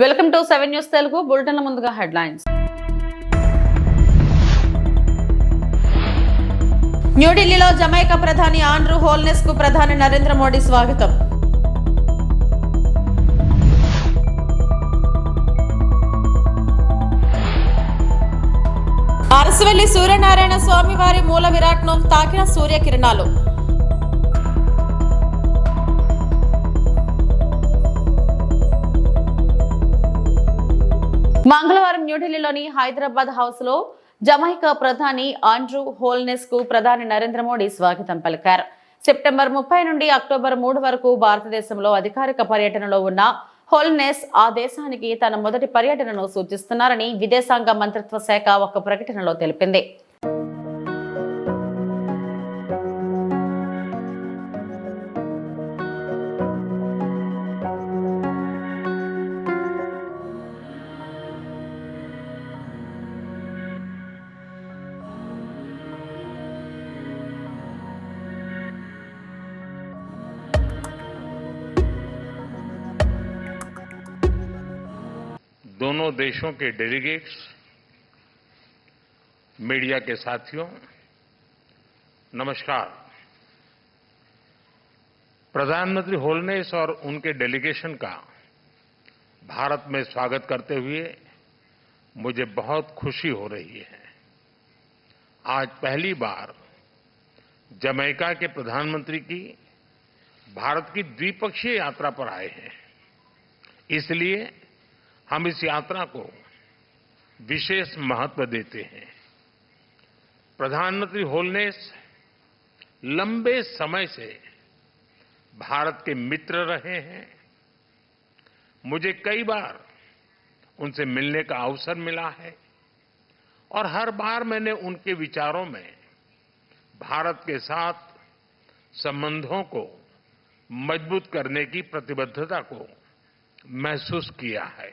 Welcome to 7 news Telugu బులెటిన్ల ముందుగా headlines. న్యూఢిల్లీలో జమైకా ప్రధాని ఆండ్రూ హోల్నెస్ కు ప్రధాని నరేంద్ర మోడీ స్వాగతం. అరసవల్లి సూర్యనారాయణ స్వామి వారి మూల విరాట్ను తాకిన సూర్యకిరణాలు. మంగళవారం న్యూఢిల్లీలోని హైదరాబాద్ హౌస్ లో జమైకా ప్రధాని ఆండ్రూ హోల్నెస్ కు ప్రధాని నరేంద్ర మోడీ స్వాగతం పలికారు. సెప్టెంబర్ 30 నుండి అక్టోబర్ 3 వరకు భారతదేశంలో అధికారిక పర్యటనలో ఉన్న హోల్నెస్ ఆ దేశానికి తన మొదటి పర్యటనను సూచిస్తున్నారని విదేశాంగ మంత్రిత్వ శాఖ ఒక ప్రకటనలో తెలిపింది. दोनों देशों के डेलीगेट्स, मीडिया के साथियों, नमस्कार. प्रधानमंत्री होलनेस और उनके डेलीगेशन का भारत में स्वागत करते हुए मुझे बहुत खुशी हो रही है. आज पहली बार जमैका के प्रधानमंत्री की भारत की द्विपक्षीय यात्रा पर आए हैं. इसलिए हम इस यात्रा को विशेष महत्व देते हैं. प्रधानमंत्री होलनेस लंबे समय से भारत के मित्र रहे हैं. मुझे कई बार उनसे मिलने का अवसर मिला है और हर बार मैंने उनके विचारों में भारत के साथ संबंधों को मजबूत करने की प्रतिबद्धता को महसूस किया है.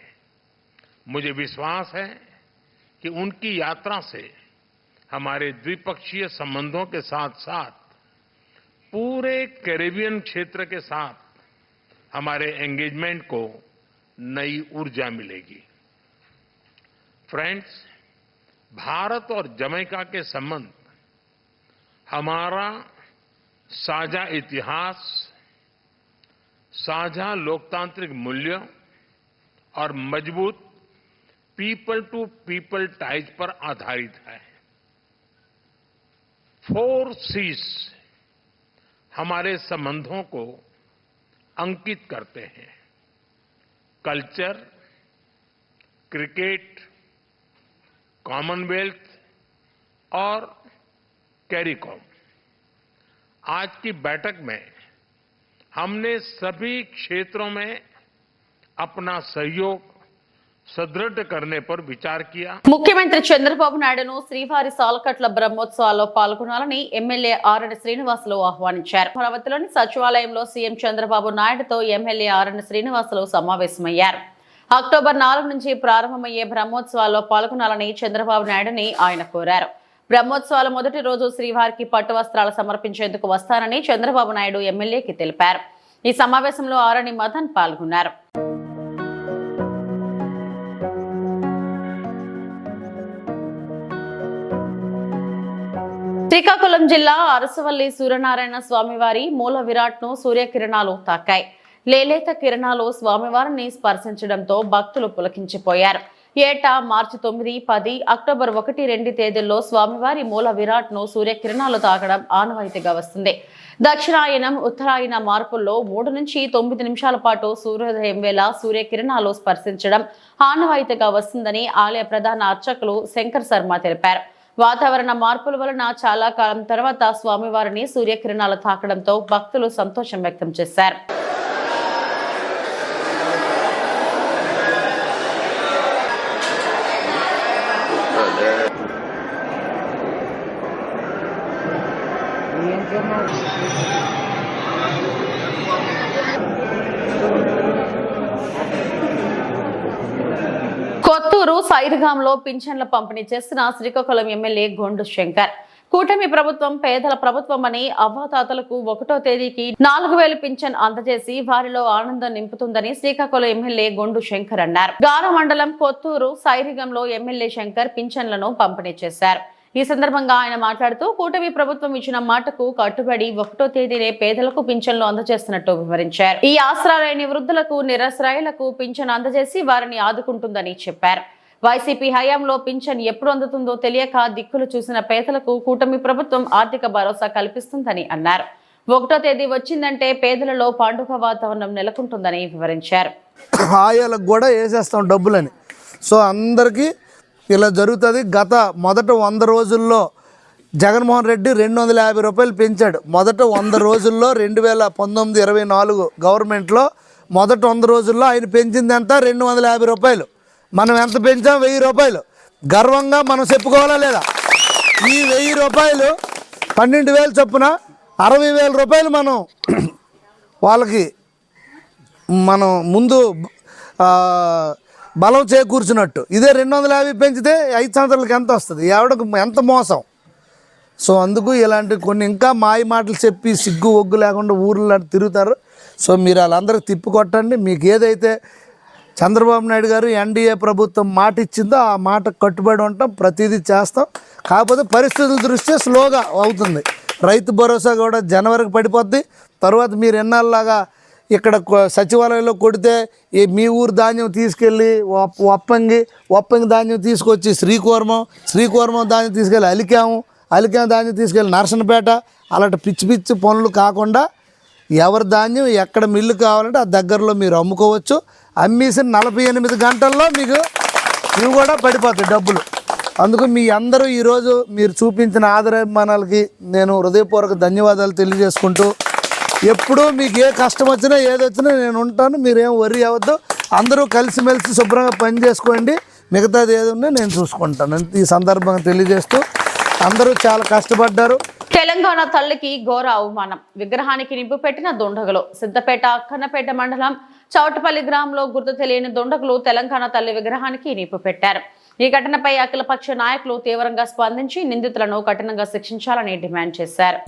मुझे विश्वास है कि उनकी यात्रा से हमारे द्विपक्षीय संबंधों के साथ साथ पूरे कैरेबियन क्षेत्र के साथ हमारे एंगेजमेंट को नई ऊर्जा मिलेगी. फ्रेंड्स, भारत और जमैका के संबंध हमारा साझा इतिहास, साझा लोकतांत्रिक मूल्य और मजबूत पीपल टू पीपल टाइज पर आधारित है. 4 C's हमारे संबंधों को अंकित करते हैं: कल्चर, क्रिकेट, कॉमनवेल्थ और कैरिकॉम. आज की बैठक में हमने सभी क्षेत्रों में अपना सहयोग సుదృఢ करने पर विचार किया. ముఖ్యమంత్రి చంద్రబాబు నాయుడును శ్రీవారి సాలకట్ల బ్రహ్మోత్సవాల్లో పాల్గొనాలని ఎమ్మెల్యే ఆరణి శ్రీనివాసులు ఆహ్వానించారు. అమరావతిలోని సచివాలయంలో సీఎం చంద్రబాబు నాయుడుతో ఎమ్మెల్యే ఆరణి శ్రీనివాసులు సమావేశమయ్యారు. అక్టోబర్ 4 నుంచి ప్రారంభమయ్యే బ్రహ్మోత్సవాల్లో పాల్గొనాలని చంద్రబాబు నాయుడుని ఆయన కోరారు. బ్రహ్మోత్సవాల మొదటి రోజు శ్రీవారికి పట్టు వస్త్రాలు సమర్పించేందుకు వస్తానని చంద్రబాబు నాయుడు ఎమ్మెల్యేకి తెలిపారు. ఈ సమావేశంలో ఆరణి మదన్ పాల్గొన్నారు. శ్రీకాకుళం జిల్లా అరసవల్లి సూర్యనారాయణ స్వామివారి మూల విరాట్ను సూర్యకిరణాలు తాకాయి. లేలేత కిరణాలు స్వామివారిని స్పర్శించడంతో భక్తులు పులకించిపోయారు. ఏటా మార్చి 9, 10, అక్టోబర్ 1, 2 తేదీల్లో స్వామివారి మూల విరాట్ను సూర్యకిరణాలు తాకడం ఆనవాయితీగా వస్తుంది. దక్షిణాయనం, ఉత్తరాయణ మార్పుల్లో 3 నుంచి 9 నిమిషాల పాటు సూర్యోదయం వేళ సూర్యకిరణాలు స్పర్శించడం ఆనవాయితీగా వస్తుందని ఆలయ ప్రధాన అర్చకులు శంకర్ శర్మ తెలిపారు. వాతావరణ మార్పుల వలన చాలా కాలం తర్వాత స్వామివారిని సూర్యకిరణాలు తాకడంతో భక్తులు సంతోషం వ్యక్తం చేశారు. కొత్తూరు సైర్గాంలో పింఛన్ల పంపిణీ చేసిన శ్రీకాకుళం ఎమ్మెల్యే గొండు శంకర్ కూటమి ప్రభుత్వం పేదల ప్రభుత్వం అని అవ్వాతాతలకు 1వ తేదీకి 4000 పింఛన్ అందజేసి వారిలో ఆనందం నింపుతుందని శ్రీకాకుళం ఎమ్మెల్యే గొండు శంకర్ అన్నారు. గార మండలం కొత్తూరు సైరిగంలో ఎమ్మెల్యే శంకర్ పింఛన్లను పంపిణీ చేశారు. ఈ సందర్భంగా ఆయన మాట్లాడుతూ కూటమి ప్రభుత్వం ఇచ్చిన మాటకు కట్టుబడి 1వ తేదీనే పేదలకు పింఛన్లు అందజేస్తున్నట్టు వివరించారు. ఈ ఆసరా లేని వృద్ధులకు నిరాశ్రయులకు పింఛన్ అందజేసి వారిని ఆదుకుంటుందని చెప్పారు. వైసీపీ హయాంలో పింఛన్ ఎప్పుడు అందుతుందో తెలియక దిక్కులు చూసిన పేదలకు కూటమి ప్రభుత్వం ఆర్థిక భరోసా కల్పిస్తుందని అన్నారు. 1వ తేదీ వచ్చిందంటే పేదలలో పండుగ వాతావరణం నెలకొంటుందని వివరించారు. ఆయాలకు కూడా వేసేస్తాం డబ్బులని. సో అందరికీ ఇలా జరుగుతుంది. మొదట 100 రోజుల్లో జగన్మోహన్ రెడ్డి 250 రూపాయలు పెంచాడు. మొదట 100 రోజుల్లో 2019-24 గవర్నమెంట్లో మొదట 100 రోజుల్లో ఆయన పెంచింది ఎంత? 250 రూపాయలు. మనం ఎంత పెంచాం? 1000 రూపాయలు. గర్వంగా మనం చెప్పుకోవాలా లేదా? ఈ 1000 రూపాయలు 12,000 చొప్పున 60,000 రూపాయలు వాళ్ళకి మనం ముందు బలం చేకూర్చున్నట్టు. ఇదే 250 పెంచితే 5 సంవత్సరాలకి ఎంత వస్తుంది? ఎవడకు ఎంత మోసం. సో అందుకు ఇలాంటి కొన్ని ఇంకా మాయ మాటలు చెప్పి సిగ్గు ఒగ్గు లేకుండా ఊర్లో తిరుగుతారు. సో మీరు వాళ్ళందరికీ తిప్పికొట్టండి. మీకు ఏదైతే చంద్రబాబు నాయుడు గారు ఎన్డీఏ ప్రభుత్వం మాట ఇచ్చిందో ఆ మాటకు కట్టుబడి ఉంటాం, ప్రతిదీ చేస్తాం. కాకపోతే పరిస్థితుల దృష్ట్యా స్లోగా అవుతుంది. రైతు భరోసా కూడా జనవరికి పడిపోద్ది. తర్వాత మీరు ఎన్నాళ్ళలాగా ఇక్కడ సచివాలయంలో కొడితే మీ ఊరు ధాన్యం తీసుకెళ్ళి ఒప్పంగి ధాన్యం తీసుకొచ్చి శ్రీకూర్మం ధాన్యం తీసుకెళ్ళి అలికాము ధాన్యం తీసుకెళ్ళి నర్సనపేట, అలాంటి పిచ్చి పనులు కాకుండా ఎవరి ధాన్యం ఎక్కడ మిల్లు కావాలంటే ఆ దగ్గరలో మీరు అమ్ముకోవచ్చు. అమ్మేసిన 48 గంటల్లో మీకు ఇవి కూడా పడిపోతాయి డబ్బులు. అందుకు మీ అందరూ ఈరోజు మీరు చూపించిన ఆదరాభిమానాలకి నేను హృదయపూర్వక ధన్యవాదాలు తెలియజేసుకుంటూ, ఎప్పుడూ మీకు ఏ కష్టం వచ్చినా ఏదొచ్చినా నేను ఉంటాను. మీరేం వర్రీ అవ్వద్దు. అందరూ కలిసిమెలిసి శుభ్రంగా పని చేసుకోండి. మిగతాది ఏదన్నా నేను చూసుకుంటాను. ఈ సందర్భంగా తెలియజేస్తూ అందరూ చాలా కష్టపడ్డారు. తెలంగాణ తల్లికి ఘోర అవమానం. విగ్రహానికి నిప్పు పెట్టిన దుండగులు. సిద్దపేట అక్కన్నపేట మండలం చౌటపల్లి గ్రామంలో గుర్తు తెలియని దుండగులు తెలంగాణ తల్లి విగ్రహానికి నిప్పు పెట్టారు. ఈ ఘటనపై అఖిలపక్ష నాయకులు తీవ్రంగా స్పందించి నిందితులను కఠినంగా శిక్షించాలని డిమాండ్ చేశారు.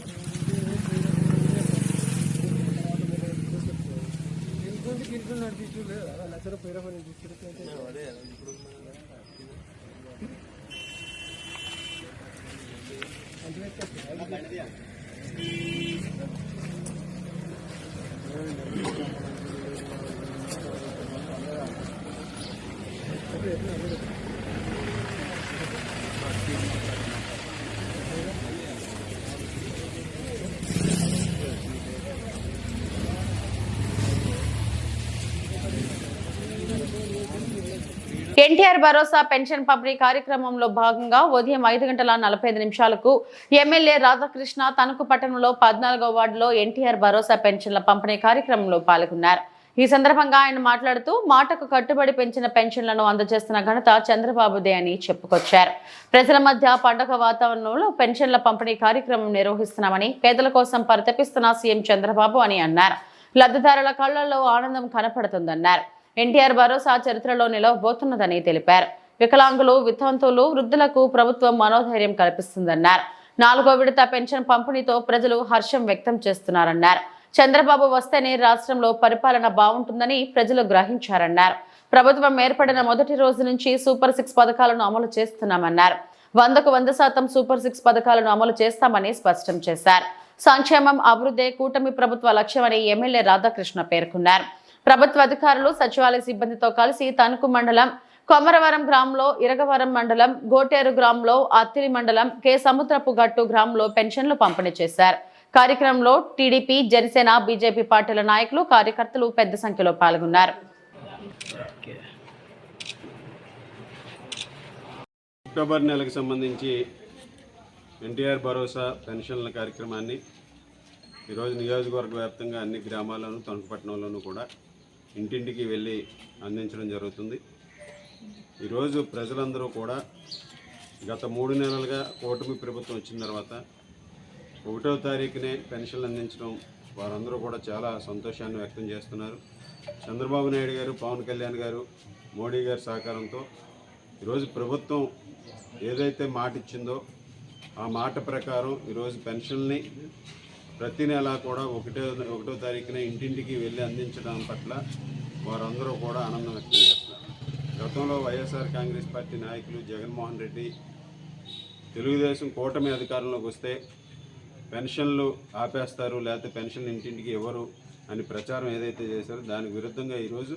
ఎన్టీఆర్ భరోసా పెన్షన్ పంపిణీ కార్యక్రమంలో భాగంగా ఉదయం 5:45 ఎమ్మెల్యే రాధాకృష్ణ తణుకు పట్టణంలో 14వ వార్డులో ఎన్టీఆర్ భరోసా పెన్షన్ల పంపిణీ కార్యక్రమంలో పాల్గొన్నారు. ఈ సందర్భంగా ఆయన మాట్లాడుతూ మాటకు కట్టుబడి పెంచిన పెన్షన్లను అందజేస్తున్న ఘనత చంద్రబాబుదే అని చెప్పుకొచ్చారు. ప్రజల మధ్య పండుగ వాతావరణంలో పెన్షన్ల పంపిణీ కార్యక్రమం నిర్వహిస్తున్నామని, పేదల కోసం పరితపిస్తున్న సీఎం చంద్రబాబు అని అన్నారు. లబ్ధిదారుల కళ్లలో ఆనందం కనపడుతుందన్నారు. ఎన్టీఆర్ భరోసా చరిత్రలో నిలవబోతున్నదని తెలిపారు. వికలాంగులు, వితంతువులు, వృద్ధులకు ప్రభుత్వం మనోధైర్యం కల్పిస్తుందన్నారు. 4వ విడత పెన్షన్ పంపిణీతో ప్రజలు హర్షం వ్యక్తం చేస్తున్నారన్నారు. చంద్రబాబు వస్తేనే రాష్ట్రంలో పరిపాలన బాగుంటుందని ప్రజలు గ్రహించారన్నారు. ప్రభుత్వం ఏర్పడిన మొదటి రోజు నుంచి సూపర్ 6 పథకాలను అమలు చేస్తున్నామన్నారు. 100కు 100% సూపర్ 6 పథకాలను అమలు చేస్తామని స్పష్టం చేశారు. సంక్షేమం, అభివృద్ధి కూటమి ప్రభుత్వ లక్ష్యమని ఎమ్మెల్యే రాధాకృష్ణ పేర్కొన్నారు. ప్రభుత్వ అధికారులు సచివాలయ సిబ్బందితో కలిసి తణుకు మండలం కొమరవరం గ్రామంలో, ఇరగవరం మండలం గోటేరు గ్రామంలో, అత్తిలి మండలం కె సముద్రపు గట్టు గ్రామంలో పెన్షన్లు పంపిణీ చేశారు. కార్యక్రమంలో టీడీపీ, జనసేన, బీజేపీ పార్టీల నాయకులు, కార్యకర్తలు పెద్ద సంఖ్యలో పాల్గొన్నారు. అక్టోబర్ నెలకు సంబంధించి ఎన్టీఆర్ భరోసా పెన్షన్ల కార్యక్రమాన్ని ఈరోజు నియోజకవర్గ వ్యాప్తంగా అన్ని గ్రామాల్లోనూ, తణుకు పట్టణంలోనూ కూడా ఇంటింటికి వెళ్ళి అందించడం జరుగుతుంది. ఈరోజు ప్రజలందరూ కూడా గత 3 నెలలుగా కూటమి ప్రభుత్వం వచ్చిన తర్వాత 1వ తారీఖునే పెన్షన్లు అందించడం వారందరూ కూడా చాలా సంతోషాన్ని వ్యక్తం చేస్తున్నారు. చంద్రబాబు నాయుడు గారు, పవన్ కళ్యాణ్ గారు, మోడీ గారి సహకారంతో ఈరోజు ప్రభుత్వం ఏదైతే మాట ఇచ్చిందో ఆ మాట ప్రకారం ఈరోజు పెన్షన్ని ప్రతి నెల కూడా ఒకటో తారీఖున ఇంటింటికి వెళ్ళి అందించడం పట్ల వారందరూ కూడా ఆనందం వ్యక్తం చేస్తున్నారు. గతంలో వైఎస్ఆర్ కాంగ్రెస్ పార్టీ నాయకులు జగన్మోహన్ రెడ్డి తెలుగుదేశం కూటమి అధికారంలోకి వస్తే పెన్షన్లు ఆపేస్తారు, లేకపోతే పెన్షన్ ఇంటింటికి ఇవ్వరు అని ప్రచారం ఏదైతే చేశారో దానికి విరుద్ధంగా ఈరోజు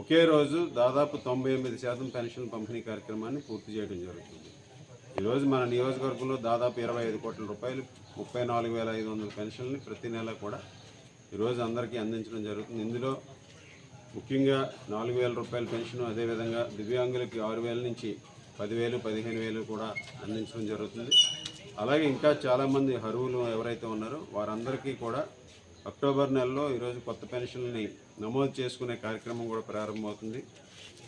ఒకే రోజు దాదాపు 98% పెన్షన్ పంపిణీ కార్యక్రమాన్ని పూర్తి చేయడం జరుగుతుంది. ఈరోజు మన నియోజకవర్గంలో దాదాపు 25 కోట్ల రూపాయలు 34,500 పెన్షన్ని ప్రతి నెల కూడా ఈరోజు అందరికీ అందించడం జరుగుతుంది. ఇందులో ముఖ్యంగా 4,000 రూపాయల పెన్షన్, అదేవిధంగా దివ్యాంగులకి 6,000 నుంచి 10,000, 15,000 కూడా అందించడం జరుగుతుంది. అలాగే ఇంకా చాలామంది అర్హులు ఎవరైతే ఉన్నారో వారందరికీ కూడా అక్టోబర్ నెలలో ఈరోజు కొత్త పెన్షన్ని నమోదు చేసుకునే కార్యక్రమం కూడా ప్రారంభమవుతుంది.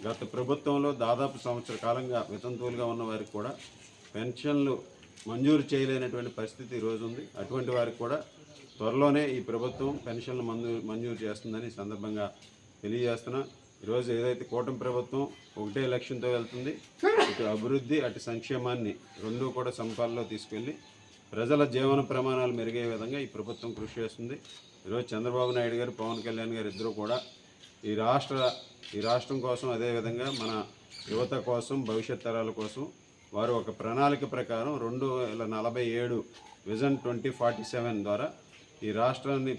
గత ప్రభుత్వంలో దాదాపు సంవత్సర కాలంగా వితంతువులుగా ఉన్న వారికి కూడా పెన్షన్లు మంజూరు చేయలేనటువంటి పరిస్థితి ఈరోజు ఉంది. అటువంటి వారికి కూడా త్వరలోనే ఈ ప్రభుత్వం పెన్షన్లు మంజూరు చేస్తుందని ఈ సందర్భంగా తెలియజేస్తున్నా. ఈరోజు ఏదైతే కూటమి ప్రభుత్వం ఒకటే లక్ష్యంతో వెళ్తుంది, ఇటు అభివృద్ధి అటు సంక్షేమాన్ని రెండూ కూడా సమపాల్లో తీసుకెళ్ళి ప్రజల జీవన ప్రమాణాలు మెరుగే విధంగా ఈ ప్రభుత్వం కృషి చేస్తుంది. ఈరోజు చంద్రబాబు నాయుడు గారు, పవన్ కళ్యాణ్ గారు ఇద్దరూ కూడా ఈ రాష్ట్రం కోసం, అదేవిధంగా మన యువత కోసం, భవిష్యత్ తరాల కోసం వారు ఒక ప్రణాళిక ప్రకారం 2047 విజన్ 2047 ద్వారా ఈ రాష్ట్రాన్ని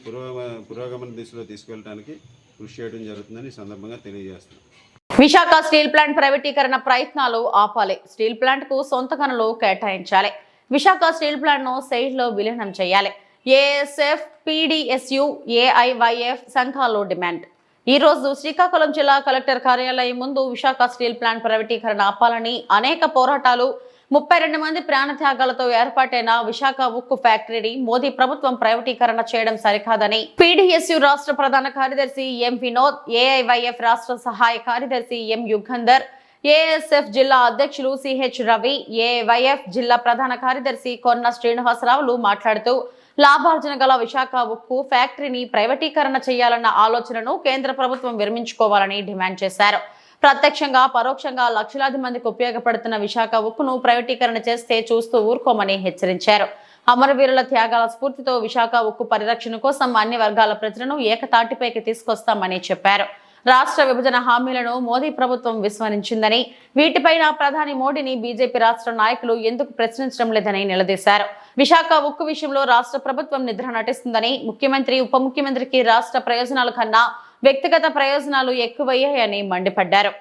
పురోగమన దిశలో తీసుకెళ్ళడానికి కృషి చేయడం జరుగుతుందని ఈ సందర్భంగా తెలియజేస్తున్నాను. విశాఖ స్టీల్ ప్లాంట్ ప్రైవేటీకరణ ప్రయత్నాలు ఆపాలి. స్టీల్ ప్లాంట్ కు సొంత గనులు కేటాయించాలి. విశాఖ స్టీల్ ప్లాంట్ ను సెయిల్ లో విలీనం చేయాలి. ఏఎస్ఎఫ్, పీడీఎస్యు, ఏఐవైఎఫ్ సంఘాలు డిమాండ్. ఈ రోజు శ్రీకాకుళం జిల్లా కలెక్టర్ కార్యాలయం ముందు విశాఖ స్టీల్ ప్లాంట్ ప్రైవేటీకరణ ఆపాలని అనేక పోరాటాలు, 32 మంది ప్రాణత్యాగాలతో ఏర్పాటైన విశాఖ ఉక్కు ఫ్యాక్టరీని మోదీ ప్రభుత్వం ప్రైవేటీకరణ చేయడం సరికాదని పీడీఎస్యు రాష్ట్ర ప్రధాన కార్యదర్శి ఎం వినోద్, ఏఐవైఎఫ్ రాష్ట్ర సహాయ కార్యదర్శి ఎం యుగంధర్, ఏఎస్ఎఫ్ జిల్లా అధ్యక్షులు సిహెచ్ రవి, ఏఐవైఎఫ్ జిల్లా ప్రధాన కార్యదర్శి కొన్న శ్రీనివాసరావులు మాట్లాడుతూ లాభార్జన గల విశాఖ ఉక్కు ఫ్యాక్టరీని ప్రైవేటీకరణ చేయాలన్న ఆలోచనను కేంద్ర ప్రభుత్వం విరమించుకోవాలని డిమాండ్ చేశారు. ప్రత్యక్షంగా పరోక్షంగా లక్షలాది మందికి ఉపయోగపడుతున్న విశాఖ ఉక్కును ప్రైవేటీకరణ చేస్తే చూస్తూ ఊరుకోమని హెచ్చరించారు. అమరవీరుల త్యాగాల స్ఫూర్తితో విశాఖ ఉక్కు పరిరక్షణ కోసం అన్ని వర్గాల ప్రజలను ఏకతాటిపైకి తీసుకొస్తామని చెప్పారు. రాష్ట్ర విభజన హామీలను మోదీ ప్రభుత్వం విస్మరించిందని, వీటిపైన ప్రధాని మోడీని బీజేపీ రాష్ట్ర నాయకులు ఎందుకు ప్రశ్నించడం లేదని నిలదీశారు. విశాఖ ఉక్కు విషయంలో రాష్ట్ర ప్రభుత్వం నిద్ర నటిస్తుందని, ముఖ్యమంత్రి, ఉప ముఖ్యమంత్రికి రాష్ట్ర ప్రయోజనాల కన్నా వ్యక్తిగత ప్రయోజనాలు ఎక్కువయ్యాయని మండిపడ్డారు.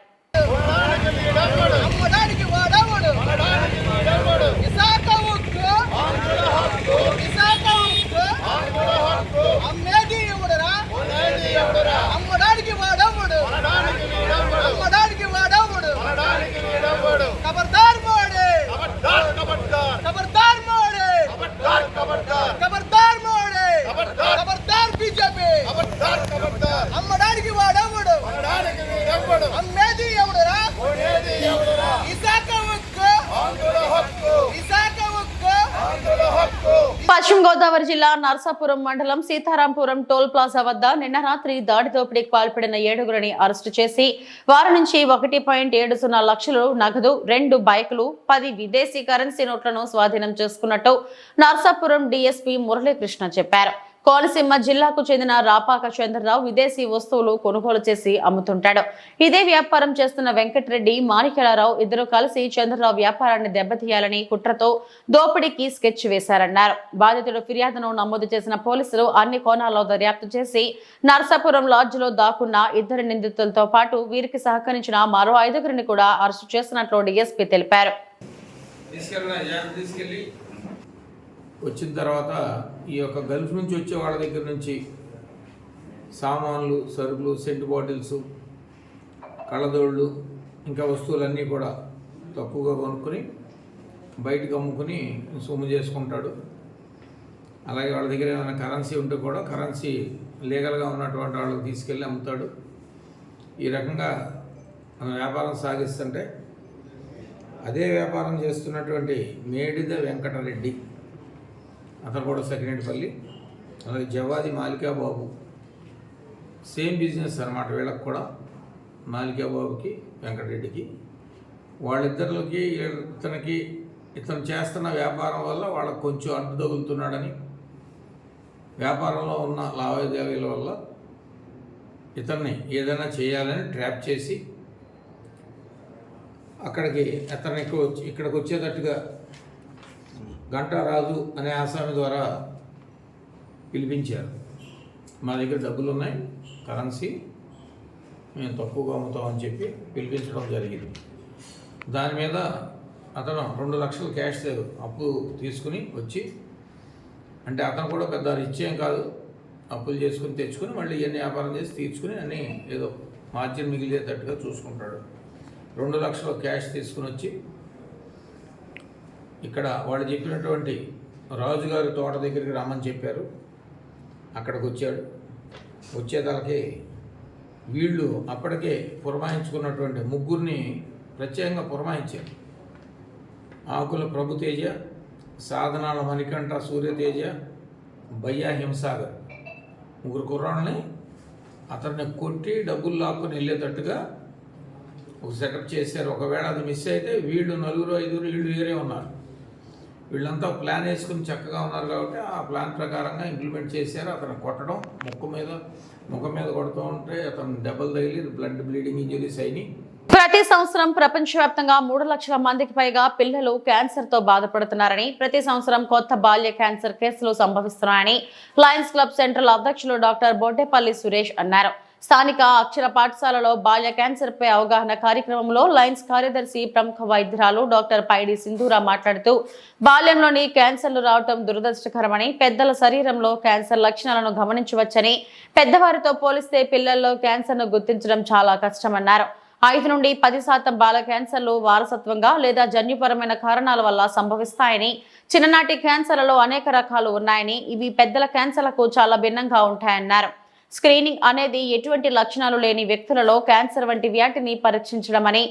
పశ్చిమ గోదావరి జిల్లా నర్సాపురం మండలం సీతారాంపురం టోల్ ప్లాజా వద్ద నిన్న రాత్రి దాడి దోపిడీకి పాల్పడిన 7గురిని అరెస్టు చేసి వారి నుంచి 1.70 లక్షలు నగదు, 2 బైకులు, 10 విదేశీ కరెన్సీ నోట్లను స్వాధీనం చేసుకున్నట్టు నర్సాపురం డీఎస్పీ మురళీకృష్ణ చెప్పారు. కోనసీమ జిల్లాకు చెందిన రాపాక చంద్రరావు విదేశీ వస్తువులు కొనుగోలు చేసి అమ్ముతుంటాడు. ఇదే వ్యాపారం చేస్తున్న వెంకటరెడ్డి, మాణిక్యాలరావు ఇద్దరు కలిసి చంద్రరావు వ్యాపారాన్ని దెబ్బతీయాలని కుట్రతో దోపిడీకి స్కెచ్ వేశారన్నారు. బాధితుడు ఫిర్యాదును నమోదు చేసిన పోలీసులు అన్ని కోణాల్లో దర్యాప్తు చేసి నర్సాపురం లాడ్జిలో దాక్కున్న 2 నిందితులతో పాటు వీరికి సహకరించిన మరో 5గురిని కూడా అరెస్టు చేసినట్లు డీఎస్పీ తెలిపారు. వచ్చిన తర్వాత ఈ యొక్క గల్ఫ్ నుంచి వచ్చే వాళ్ళ దగ్గర నుంచి సామాన్లు, సరుకులు, సెంటు బాటిల్స్, కళ్ళదోళ్ళు, ఇంకా వస్తువులన్నీ కూడా తక్కువగా కొనుక్కొని బయటకు అమ్ముకుని సొమ్ము చేసుకుంటాడు. అలాగే వాళ్ళ దగ్గర ఏమైనా కరెన్సీ ఉంటే కూడా కరెన్సీ లీగల్గా ఉన్నటువంటి వాళ్ళకి తీసుకెళ్ళి అమ్ముతాడు. ఈ రకంగా మన వ్యాపారం సాగిస్తుంటే అదే వ్యాపారం చేస్తున్నటువంటి మేడిద వెంకటరెడ్డి, అతను కూడా సెకండపల్లి, అలాగే జవాది మాలికాబాబు, సేమ్ బిజినెస్ అన్నమాట. వీళ్ళకి కూడా మాలికాబాబుకి, వెంకటరెడ్డికి, వాళ్ళిద్దరికి ఇతనికి ఇతను చేస్తున్న వ్యాపారం వల్ల వాళ్ళకు కొంచెం అడ్డు తగులుతున్నాడని, వ్యాపారంలో ఉన్న లావాదేవీల వల్ల ఇతన్ని ఏదైనా చేయాలని ట్రాప్ చేసి ఇక్కడికి వచ్చేటట్టుగా గంటారాజు అనే ఆసామి ద్వారా పిలిపించారు. మా దగ్గర డబ్బులు ఉన్నాయి, కరెన్సీ మేము తక్కువగా అమ్ముతామని చెప్పి పిలిపించడం జరిగింది. దాని మీద అతను 2 లక్షలు క్యాష్ అప్పు తీసుకుని వచ్చి, అంటే అతను కూడా పెద్ద రిచ్చేం కాదు, అప్పులు చేసుకుని తెచ్చుకొని మళ్ళీ ఇవన్నీ వ్యాపారం చేసి తీర్చుకుని అన్నీ ఏదో మార్జిన్ మిగిలేటట్టుగా చూసుకుంటాడు. 2 లక్షలు క్యాష్ తీసుకుని వచ్చి ఇక్కడ వాళ్ళు చెప్పినటువంటి రాజుగారి తోట దగ్గరికి రమ్మని చెప్పారు. అక్కడికి వచ్చాడు. వచ్చేదానికి వీళ్ళు అప్పటికే పురమాయించుకున్నటువంటి 3 ప్రత్యేకంగా పురమాయించారు. ఆకుల ప్రభుతేజ, సాధనాల మణికంఠ సూర్యతేజ, బయ్యా హింసాగర్ 3 కుర్రాళ్ళని అతన్ని కొట్టి డబ్బులు లాక్కుని వెళ్ళేటట్టుగా ఒక సెటప్ చేశారు. ఒకవేళ అది మిస్ అయితే వీళ్ళు 4-5 వీళ్ళు వేరే ఉన్నారు. వీళ్ళంతా ప్లాన్ వేసుకుని చక్కగా ఉన్నారు కాబట్టి ఆ ప్లాన్ ప్రకారంగా ఇంప్లిమెంట్ చేశారు. అతను కొట్టడం, ముఖం మీద కొడుతూ ఉంటే అతను దెబ్బలు తగిలి బ్లడ్ బ్లీడింగ్ ఇంజరీస్ అయినాయి. ప్రతి సంవత్సరం ప్రపంచవ్యాప్తంగా 3 లక్షల మందికి పైగా పిల్లలు క్యాన్సర్ తో బాధపడుతున్నారని, ప్రతి సంవత్సరం కొత్త బాల్య క్యాన్సర్ కేసులు సంభవిస్తున్నాయని లయన్స్ క్లబ్ సెంట్రల్ అధ్యక్షులు డాక్టర్ బొడ్డేపల్లి సురేష్ అన్నారు. స్థానిక అక్షర పాఠశాలలో బాల్య క్యాన్సర్ పై అవగాహన కార్యక్రమంలో లయన్స్ కార్యదర్శి ప్రముఖ వైద్యురాలు డాక్టర్ పైడి సింధూరా మాట్లాడుతూ, బాల్యంలోని క్యాన్సర్లు రావడం దురదృష్టకరమని, పెద్దల శరీరంలో క్యాన్సర్ లక్షణాలను గమనించవచ్చని, పెద్దవారితో పోలిస్తే పిల్లల్లో క్యాన్సర్ను గుర్తించడం చాలా కష్టమన్నారు. 5 నుండి 10% బాల క్యాన్సర్లు వారసత్వంగా లేదా జన్యుపరమైన కారణాల వల్ల సంభవిస్తాయని, చిన్ననాటి క్యాన్సర్లలో అనేక రకాలు ఉన్నాయని, ఇవి పెద్దల క్యాన్సర్లకు చాలా భిన్నంగా ఉంటాయన్నారు. స్క్రీనింగ్ అనేది ఎటువంటి లక్షణాలు లేని వ్యక్తులలో క్యాన్సర్ వంటి వ్యాధిని పరీక్షించడమని,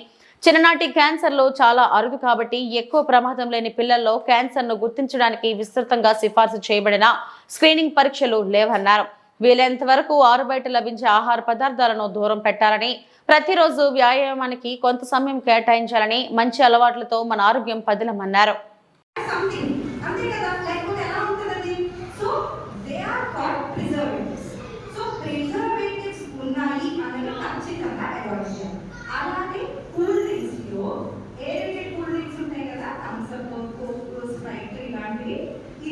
చిన్ననాటి క్యాన్సర్లు చాలా అరుదు కాబట్టి ఎక్కువ ప్రమాదం లేని పిల్లల్లో క్యాన్సర్ను గుర్తించడానికి విస్తృతంగా సిఫార్సు చేయబడిన స్క్రీనింగ్ పరీక్షలు లేవన్నారు. వీలైనంత వరకు ఆరుబయట లభించే ఆహార పదార్థాలను దూరం పెట్టాలని, ప్రతిరోజు వ్యాయామానికి కొంత సమయం కేటాయించాలని, మంచి అలవాట్లతో మన ఆరోగ్యం పదిలమన్నారు.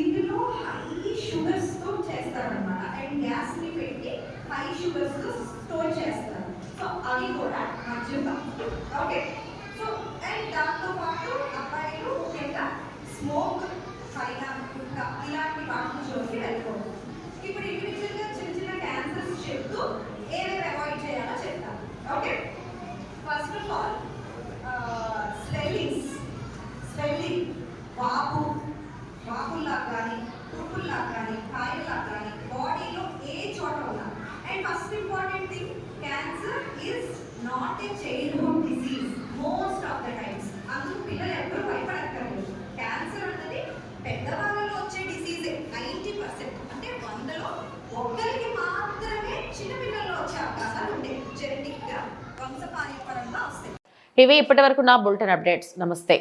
ఇందులో హై షుగర్స్ తో చేస్తారన్నమాట. అండ్ గ్యాస్ ని పెట్టి హై షుగర్స్ తో స్టోర్ చేస్తారు. సో అవి కూడా మధ్యగా ఓకే. సో అండ్ దాంతో పాటు అబ్బాయిలు ముఖ్యంగా స్మోక్, పైన ఇలాంటి వాటి జోలికి వెళ్ళకూడదు. ఇప్పుడు ఇండివిజువల్గా చిన్న క్యాన్సర్స్ చెప్తూ ఏవేవి అవాయిడ్ చేయాలో చెప్తాను. Okay, first of all swelling, వాపుల్లా కానీ, కురుపుల్లా కానీ, కాయల్లా కానీ బాడీలో ఏ చోట ఉన్నా. And first important thing, cancer is not a childhood disease most of the times. అందుకు పిల్లలు ఎవరు భయపడక్కర్లేదు. క్యాన్సర్ అన్నది పెద్దవాళ్ళలో వచ్చే డిసీజే. 90% అంటే 100లో 1 మాత్రమే చిన్నపిల్లల్లో వచ్చే అవకాశాలు ఉంటాయి. జెనెటిక్ గా వంశపారంపరంగా వస్తాయి. ఇవి ఇప్పటి వరకు నా బులెటిన్ అప్డేట్స్. నమస్తే.